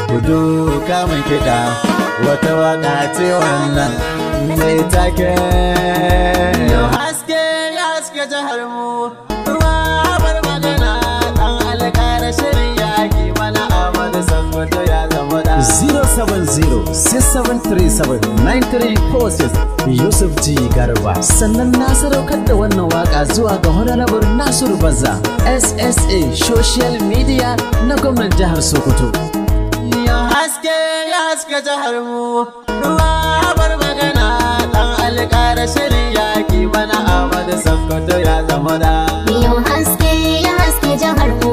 Kudu kamun kiɗa wata waka ce wannan mai take. Yau haske ya haske jihar mu, ruwa bar magana ɗan alƙara shirin yaƙi mana Ahmadu Sakkwato ya zama da 070-6737-9346 Yusuf G Garba. Sannan na sadaukar da wannan waka zuwa ga Honorable Nasiru Bazza SSA Social Media na gwamnan jihar Sokoto. Haske ya haske jihar mu, ruwa bar magana ɗan alƙara shirin yaƙi mana Ahmadu Sakkwato ya zama da. Yau haske ya haske jihar mu,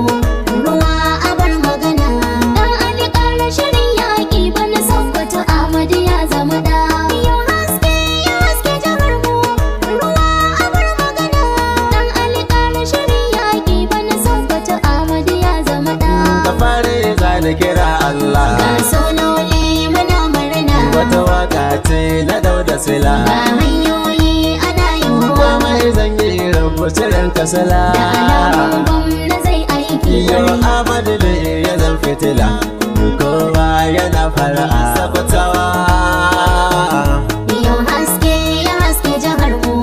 ruwa bar magana ɗan alƙara shirin yaƙi bana Sakkwato Ahmadu ya zama da. Yau haske ya haske jihar mu, ruwa bar magana ɗan alƙara shirin yaƙi bana Sakkwato Ahmadu ya zama da. Da fare za da kira Allah. Wata waka ce na Dauda Sila. Ga hanyoyi ana yiwuwa, Kuma mai zanyi rubucirin kasala. da alamun gwamna zai aiki Yau kwarai. Ahmadu ne ya zan fitila, kowa yana fara'a Sakkwatawa. Yau haske ya haske jihar mu,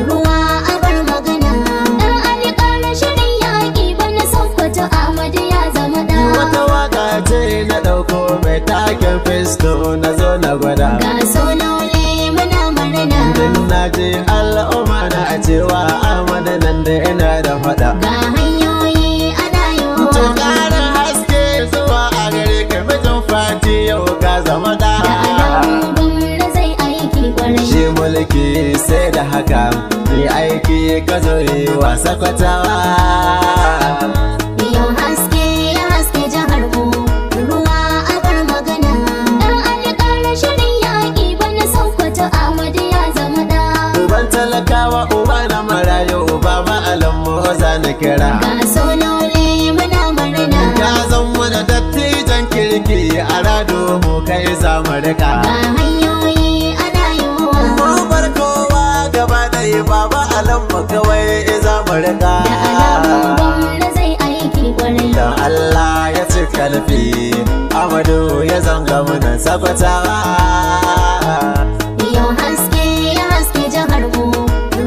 ruwa bar magana ɗan alƙara shirin yaƙi bana Sakkwato Ahmadu ya zama da. Wata waka ce na ɗauko mai taken fisto na zo na gwada. Ga sonole muna murna, Din na je al'umma na cewa Ahmadu nan da ina da faɗa. ga hanyoyi ana To yiwuwa, ƙarin haske zuwa a gare ka mijin fati yau ka zama da. da alamun gwamna zai aiki kwarai. Shi mulki sai da haka, yi aiki ka zo yi wa Sakkwatawa. Yau haske ya haske jihar mu, ruwa bar magana ɗan alƙara shirin yaƙi bana Sakkwato Ahmadu ya zama da. Uban talakawa uba na marayu uba ma'alan mu za na kira. Ga sonole muna murna, Ka zan mana dattijan kirki a rado mu kai za mu rika. ga hanyoyi ana yiwuwa, Mun bar kowa gaba ɗaya baba alan mu kawai za mu rika. da alamun gwamna zai aiki kwarai. Dan Allah ya ci kalfi Ahmadu ya zanga mana Sakkwatawa. Yau haske ya haske jihar mu,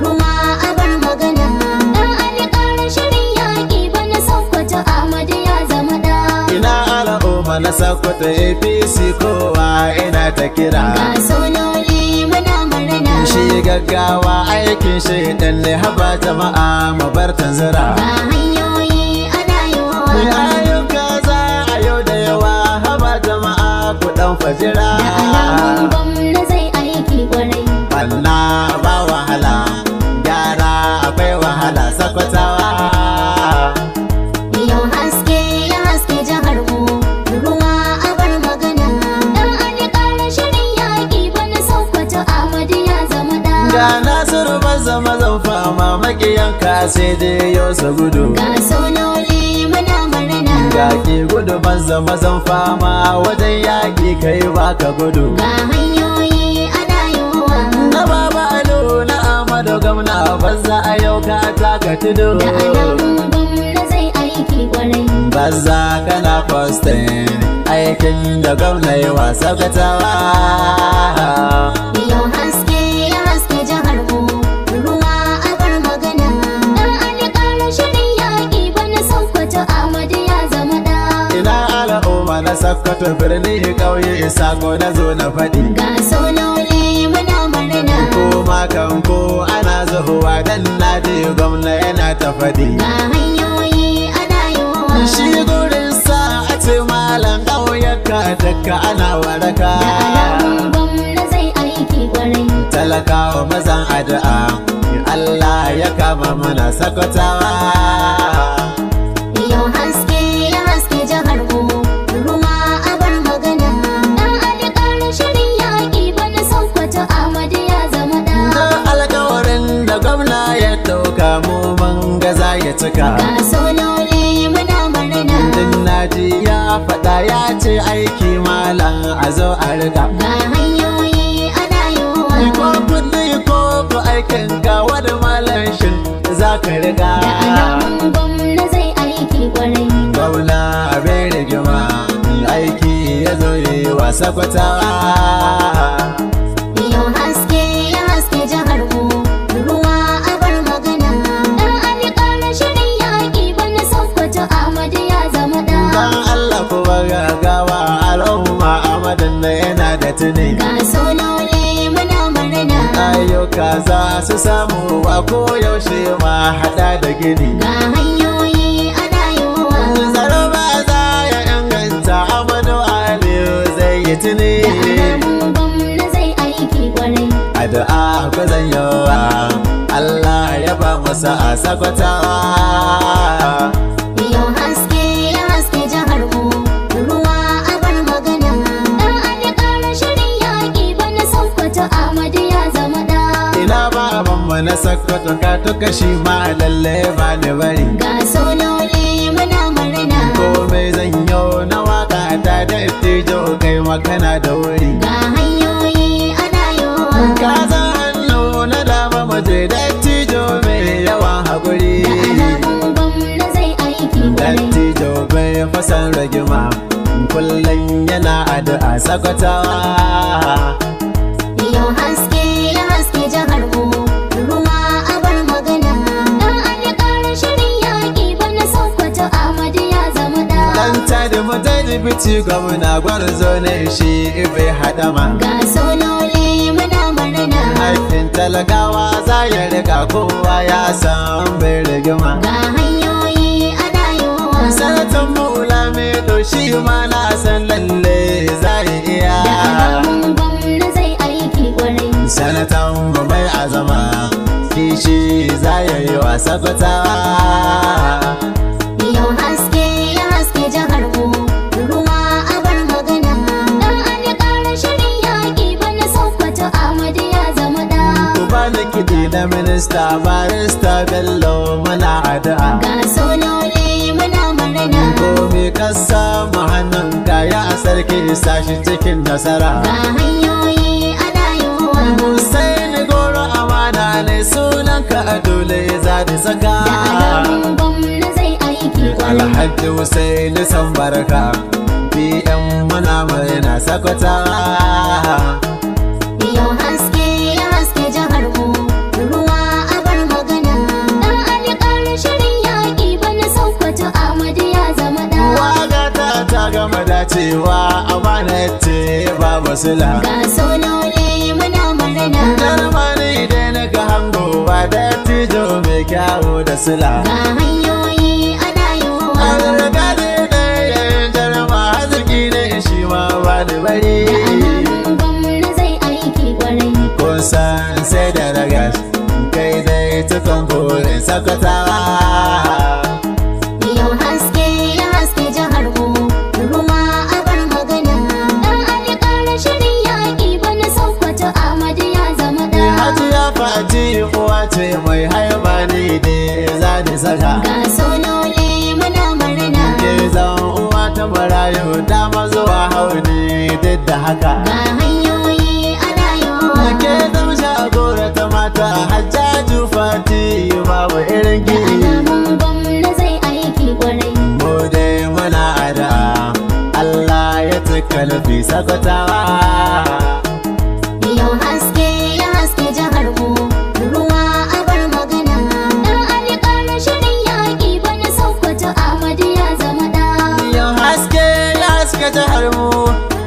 ruwa bar magana ɗan alƙara shirin yaƙi bana Sakkwato Ahmadu ya zama da. Ina al'umma na Sakkwato APC kowa ina ta kira. Ga sonole muna murna, Shi gaggawa aikin shaidan ne haba jama'a mu bar tanzira. ga hanyoyi ana yiwuwa, Ayyuka za a yau da yawa haba jama'a ku dan fajira. da alamun gwamna zai aiki kwarai. Banna ba wahala, gyara akwai wahala Sakkwatawa. Yau haske ya haske jihar mu, ruwa bar magana ɗan alƙara shirin yaƙi bana Sakkwato Ahmadu ya zama da. Ga Nasiru Bazza mazan fama makiyanka sai dai yau su gudu. Ga sonole muna murna, Ga ki gudu Bazza mazan fama wajen yaƙi kai baka gudu. ga hanyoyi ana yiwuwa, Na baba Alo na Ahmadu Gamna Bazza a yau ka taka tudu. da alamun gwamna zai aiki kwarai. Bazza kana postin aikin da gwamna yi wa Sakkwatawa. Yau haske ya haske jihar mu, ruwa bar magana ɗan alƙara shirin yaƙi bana Sakkwato Ahmadu ya zama da. Ina al'umma na Sakkwato birni ƙauye sako na zo na faɗi. Ga sonole muna murna, Koma kan ko ana zuhuwa dan na je gwamna yana ta faɗi. ga hanyoyi ana yiwuwa, Shi gurin sa a ce malam ƙauyaka dakka ana waraka. da alamun gwamna zai aiki kwarai. Talakawa mazan addu'a Allah ya kama mana Sakkwatawa. Yau haske ya haske jihar mu, ruwa bar magana ɗan alƙara shirin yaƙi bana Sakkwato Ahmadu ya zama da. Na alkawarin da gwamna ya ɗauka mu mun gaza ya cika. Ga sonole muna murna, Din naji ya faɗa ya ce aiki malam a zo a riga. ga hanyoyi ana yiwuwa, Ko kuɗi ko ku aikin ka wani malam shin za ka riga. da alamun gwamna zai aiki kwarai. Gwamna a bere Sakwatawa. Yau haske ya haske jihar mu, ruwa abar magana. Dan Ali ƙara shirin yaƙi bana Sokoto Ahmadu ya zama da. Dan Allah kuma gagawa al'umma Ahmadin da yana da tuni. Ga sololi muna murna. Ayyuka za su samu a koyaushe ma hada da gini. Ga hanyoyi ana yiwuwa. Tsaro ba za ya inganta Ahmadu Aliyu zai yi tuni. Da alamun gwamna zai aiki kwarai. Addu'a ku zan yawa Allah ya ba masa a Sakwatawa. Yau haske ya haske jihar mu, ruwa abar magana. Dan Ali ƙara shirin yaƙi bana Sokoto Ahmadu ya zama da. Ina babanmu na Sokoto ka tuka shi ma lalle ba ni bari. Ga sololi muna murna. Komai zan yau na waka ta da iftijo kai makana da wuri. Ga hanyoyi ana yiwuwa. Ka san hannu na dama mace da iftijo mai yawan haƙuri. Da alamun gwamna zai aiki kwarai. Dattijo bai fasan ragima kullum yana addu'a Sakwatawa. Yau haske ya haske jihar mu, ruwa abar magana. Dan Ali ƙara shirin yaƙi bana Sokoto Ahmadu ya zama da. Dan tadi mutane bici gwamna gwarzo ne shi bai haɗama. Ga sololi muna murna. Haifin talakawa za ya riga kowa ya san bai rigima. Ga hanyoyi ana yiwuwa. Sanatan mula mai doshi ma na san lalle za ya iya. Da alamun gwamna zai aiki kwarai. Sanatan mu mai azama kishi za ya yi wa Sakwatawa. Yau haske ya haske jihar mu, ruwa abar magana. Dan Ali ƙara shirin yaƙi bana Sokoto Ahmadu ya zama da. Bani kiɗi na minista barista Bello muna addu'a. Ga sololi muna murna. Komi kasa mu hannun kaya a sarki sashi cikin nasara. Ga hanyoyi ana yiwuwa. Hussein goro amana ne sunanka a dole za da saka. Da alamun gwamna zai aiki kwarai. Alhaji Hussein san barka BM muna murna Sakwatawa. Yau haske ya haske jihar mu, ruwa abar magana. Dan Ali ƙara shirin yaƙi bana Sokoto Ahmadu ya zama da. Waga ta gama dacewa amana ce babu sila. Ga sololi muna murna. Jarmani da na ga hangowa da tijo mai kyawu da sila. Ga hanyoyi ana yiwuwa. An riga da yayin jarma haziki ne shi ma ba da bari. Da alamun gwamna zai aiki kwarai. Kusan sai da ragas kai dai tukan burin Sakwatawa. Yau haske ya haske jihar mu, ruwa abar magana. Dan Ali ƙara shirin yaƙi bana Sokoto Ahmadu ya zama da. Hajiya Fati uwa ce mai haiba ne da za ni saka. Ga sololi muna murna. Ke zan uwa ta marayu dama zuwa hauni duk da haka. Ga hanyoyi ana yiwuwa. Ke zamsha a gora ta mata Hajjaju Fati babu irin Da gini. alamun gwamna zai aiki kwarai. Mu dai muna addu'a Allah ya tuka nufi Sakwatawa. Yau haske ya haske jihar mu, ruwa abar magana. Dan Ali ƙara shirin yaƙi bana Sokoto Ahmadu ya zama da. Yau haske ya haske jihar mu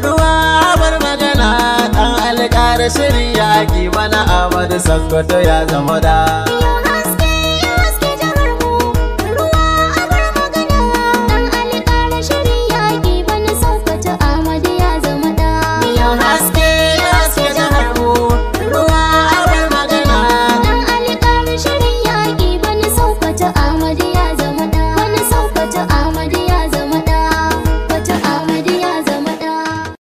ruwa bar magana dan alƙara shirin yaƙi mana Ahmadu Sokoto ya zama da. Yau